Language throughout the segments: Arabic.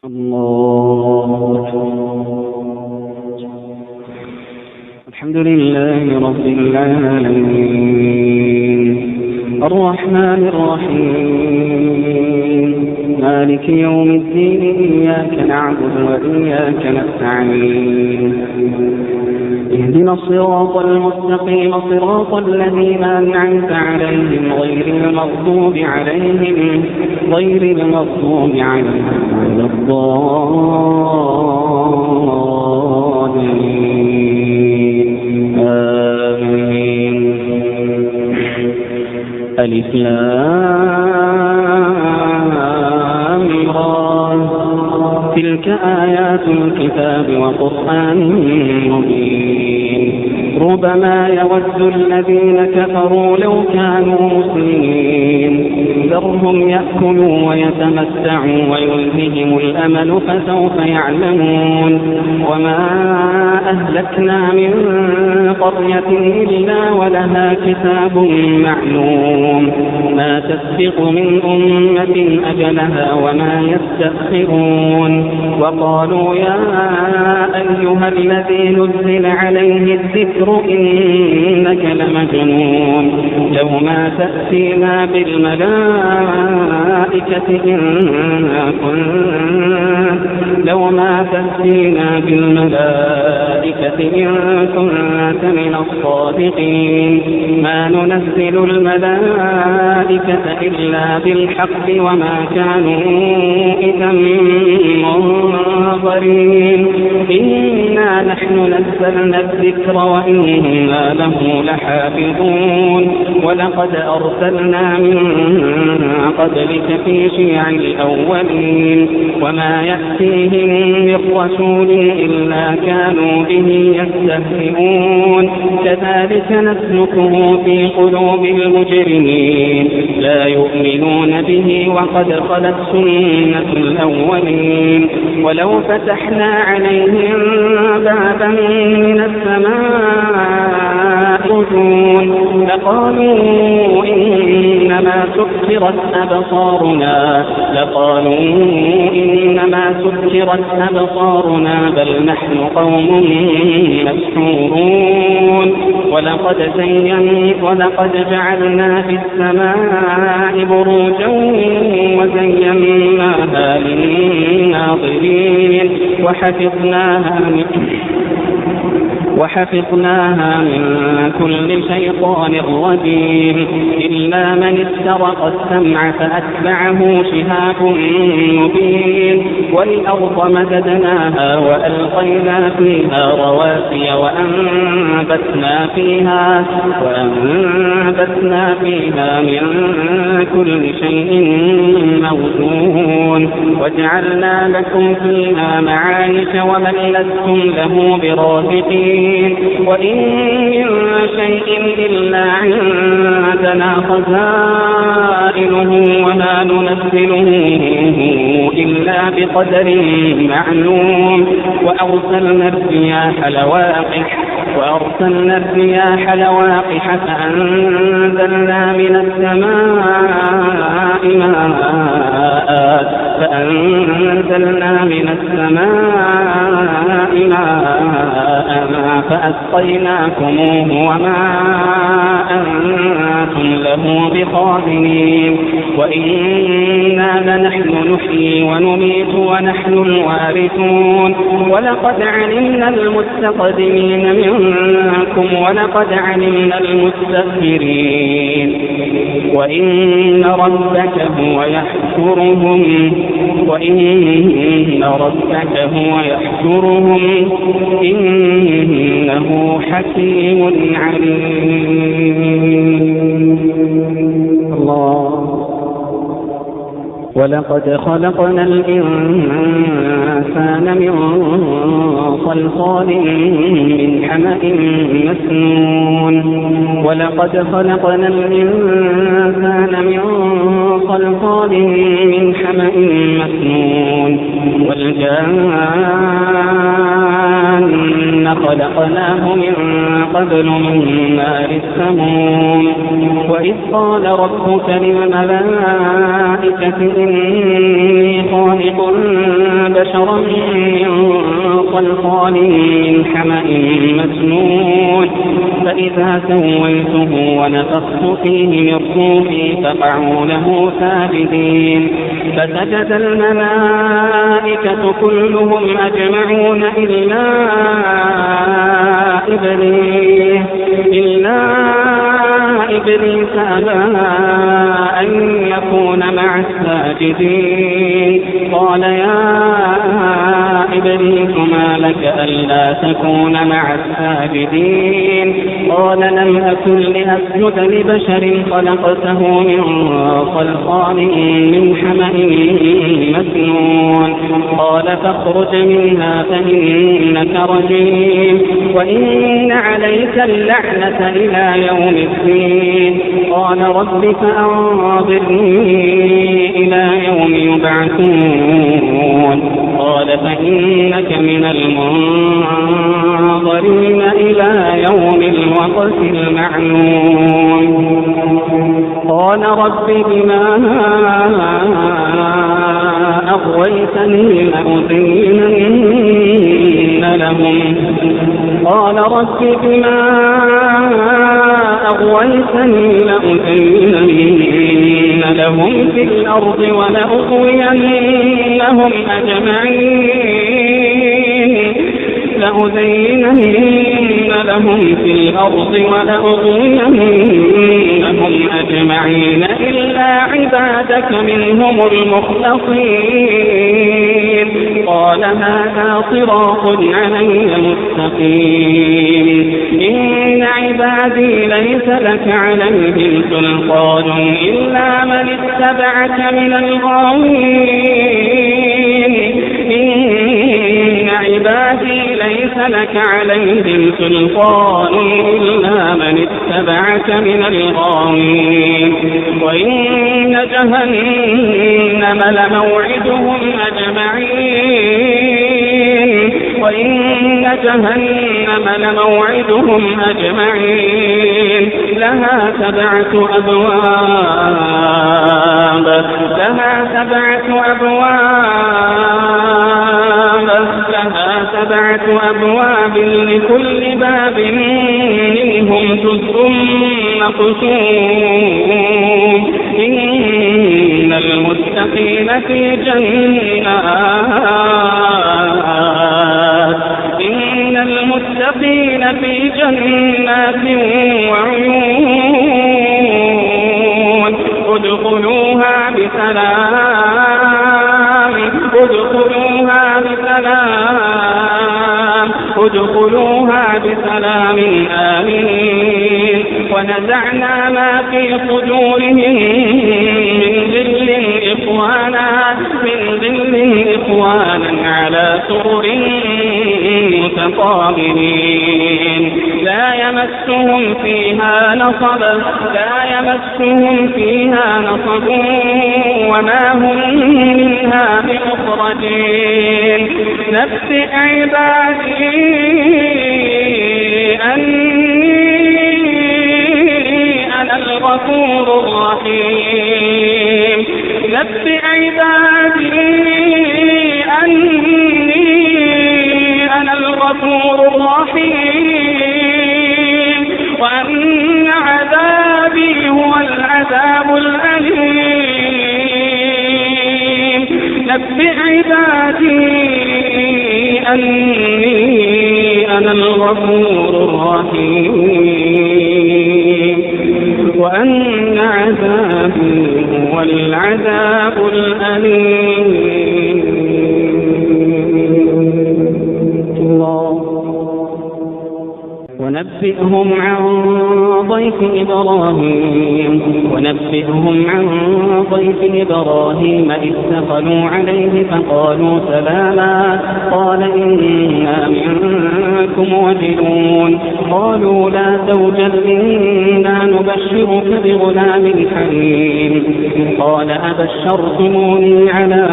الله. الحمد لله رب العالمين الرحمن الرحيم مالك يوم الدين إياك نعبد وإياك نستعين اهدنا الصراط المستقيم صراط الذين أنعمت عليهم غير المغضوب عليهم ولا الضالين. آمين. ألف لام را تلك آيات الكتاب وقرآن مبين ربما يود الذين كفروا لو كانوا مسلمين ذرهم يأكلوا ويتمتعوا ويلههم الأمل فسوف يعلمون وما أهلكنا من قرية إلا ولها كتاب معلوم ما تسبق من أمة أجلها وما يستأخرون وقالوا يا أيها الذي نزل عليه الذكر إنك لمجنون لو ما تأتينا بالملائكة إن كنت من الصادقين ما ننزل الملائكة إلا بالحق وما كانوا إذا منظرين إنا نحن نزلنا الذكر وإنا له لحافظون ولقد أرسلنا من قبلك في شيع الأولين وما يأتيهم من رسول إلا كانوا به يستهزئون كذلك نسلكه في قلوب المجرمين لا يؤمنون به وقد خلت سنة الأولين ولو فتحنا عليهم بابا من السماء لقالوا إنما سكرت أبصارنا بل نحن قوم مسحورون ولقد جعلنا في السماء بروجا وزيناها للناظرين وحفظناها من كل شيطان رجيم إلا من استرق السمع فأتبعه شهاب مبين والأرض مددناها وألقينا فيها رواسي وأنبتنا فيها من كل شيء موزون وجعلنا لكم فيها معايش ومن لستم له برازقين وإن من شيء إلا عندنا خزائنه وما ننزله إلا بقدر معلوم وأرسلنا الرياح لواقح فأنزلنا من السماء ماء فأسقيناكموه وما أنتم له بخازنين وإنا لنحن نحيي ونميت ونحن الوارثون ولقد علمنا المستقدمين منكم ولقد علمنا المستأخرين وإن ربك هو يحشرهم إنه حكيم عليم. الله. ولقد خلقنا الإنسان من صلصال من حمأ مسنون والجان خلقناه من قبل من نار السموم وإذ قال ربك للملائكة إني خالق خالق بشرا من صلصال من حمأ مسنون فإذا سويته ونفخت فيه من روحي فقعوا له ساجدين فسجد الملائكة كلهم أجمعون إلا إبليس أبى أن يكون مع الساجدين قال يا إبليس ما لك ألا تكون مع الساجدين قال لم أكن لأسجد لبشر خلقته من صلصال من حمأ مسنون قال فاخرج منها فإنك رجيم وإن عليك اللعنة إلى يوم الدين قال رب فأنظرني إلى يوم يبعثون قال فإنك من المنظرين إلى يوم الوقت المعلوم قال رب بما أغويتني لأزينن لهم في الأرض ولأغوينهم أجمعين إلا عبادك منهم المخلصين قال هذا صراط علي مستقيم إن عبادي ليس لك عليهم سلطان إلا من اتبعك من الغاوين إن عبادي ليس لك عليهم سلطان إلا من اتبعك من الغاوين وإن جهنم لموعدهم أجمعين لها سبعة أبواب لكل باب منهم جزء مقسوم إن المتقين في جنات وعيون ادخلوها بسلام آمنين ونزعنا ما في صدورهم من ظل إخوانا على سرر متقابلين لا يمسهم فيها نصب وما هم منها بمخرجين نبئ عبادي أني أنا الغفور الرحيم وأن عذابي هو العذاب الأليم نبئ عبادي أني أنا الغفور الرحيم وأن عذابي هو العذاب الأليم ونبئهم عن ضيف إبراهيم إذ دخلوا عليه فقالوا سلاما قال إنا منكم وجلون قالوا لا توجل إنا نبشرك بغلام حليم قال أبشرتموني على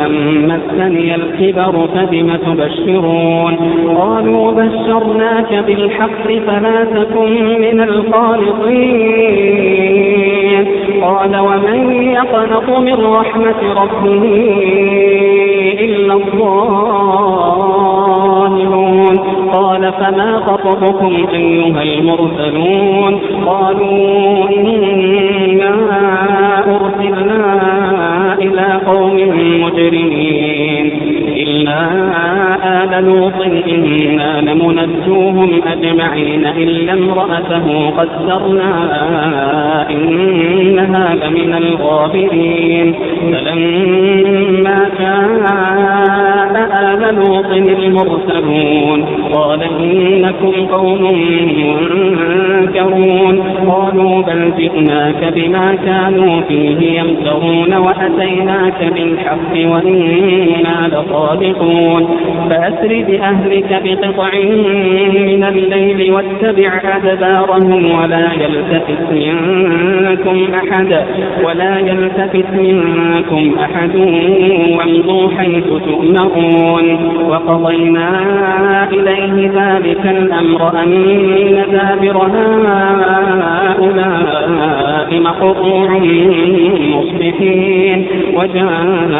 أن مسني الكبر فبم تبشرون قالوا بشرناك بالحق فلا تكن من القانطين قال ومن يقنط من رحمة ربه إلا الضالون قال فما خطبكم أيها المرسلون قالوا إنا أرسلنا إلى قوم مجرمين إلا آل لوط إنا لمنجوهم أجمعين إلا امرأته قدرنا إنها لمن الغابرين فلما جاء آل لوط المرسلون قال إنكم قوم منكرون قالوا بل جئناك بما كانوا فيه يمترون وأتيناك بالحق وإنا لصادقون فأسر بأهلك بقطع من الليل واتبع أدبارهم ولا يلتفت منكم أحد وامضوا حيث تؤمرون وقضينا إليه ذلك الأمر أن دابر هؤلاء مقطوع مصبحين وجاء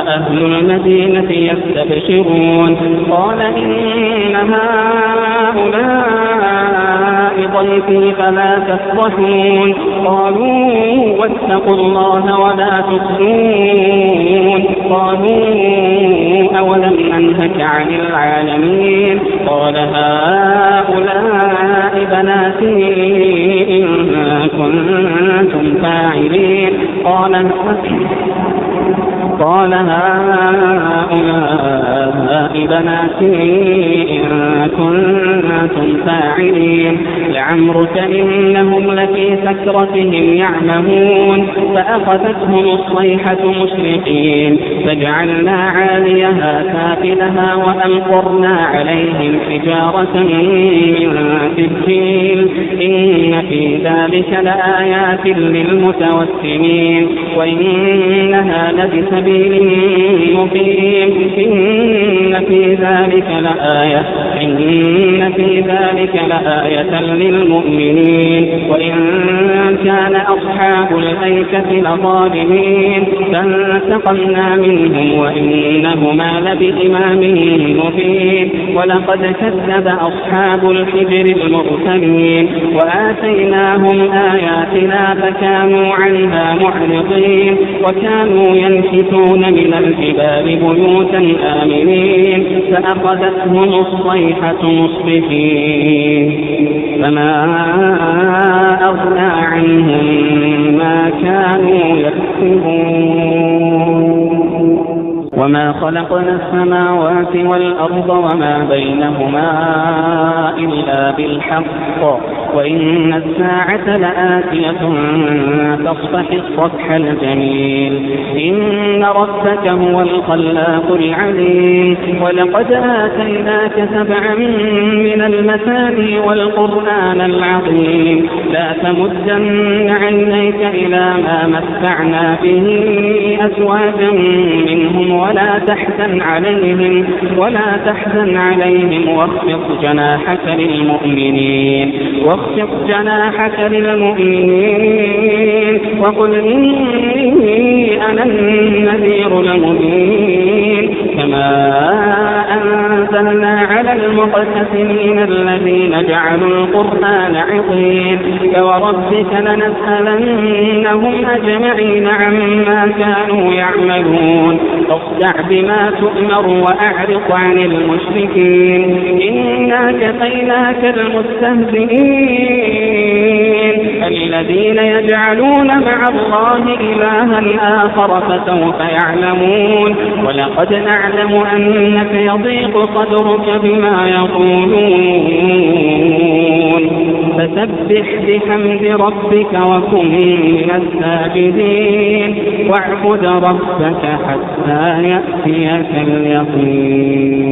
أهل المدينة يستبشرون قال إن هؤلاء ضيفي فلا تفضحون قالوا واتقوا الله ولا تخزون قالوا أولم أنهك عن العالمين قال هؤلاء بناتي إن كنتم فاعلين قال هؤلاء بناتي إن كنتم فاعلين لعمرك إنهم لفي سكرتهم يعمهون فأخذتهم الصيحة مشرقين فجعلنا عاليها سافلها وأمطرنا عليهم حجارة من سجيل إن في ذلك لآيات للمتوسمين وإنها لبسبيل مقيم إن في ذلك لآية للمؤمنين وإن كان أصحاب الأيكة لظالمين فانتقمنا منهم وإنهما لبإمام مبين ولقد كذب أصحاب الحجر المرسلين وآتيناهم آياتنا فكانوا عنها معرضين وكانوا ينحتون من الجبال بيوتا آمنين فأخذتهم الصيحة مصبحين فما أغنى عنهم ما كانوا يكسبون وما خلقنا السماوات والأرض وما بينهما إلا بالحق وإن الساعة لآتية تصفح الصفح الجميل إن ربك هو الخلاق العليم ولقد آتيناك 7 من المثاني والقرآن العظيم لا تمدن عينيك إلى ما متعنا به أزواجا منهم ولا تحزن عليهم واخفض جناحك للمؤمنين وقل إني أنا النذير المبين كما أنزلنا على المقتسمين الذين جعلوا القرآن عظيم فوربك لنسألنهم أجمعين عما كانوا يعملون فاصدع بما تؤمر وأعرض عن المشركين إنا كفيناك المستهزئين الذين يجعلون مع الله إلها آخر فسوف يعلمون ولقد نعلم أنك يضيق صدرك بما يقولون فسبح بحمد ربك وكن من الساجدين واعبد ربك حتى يأتيك اليقين.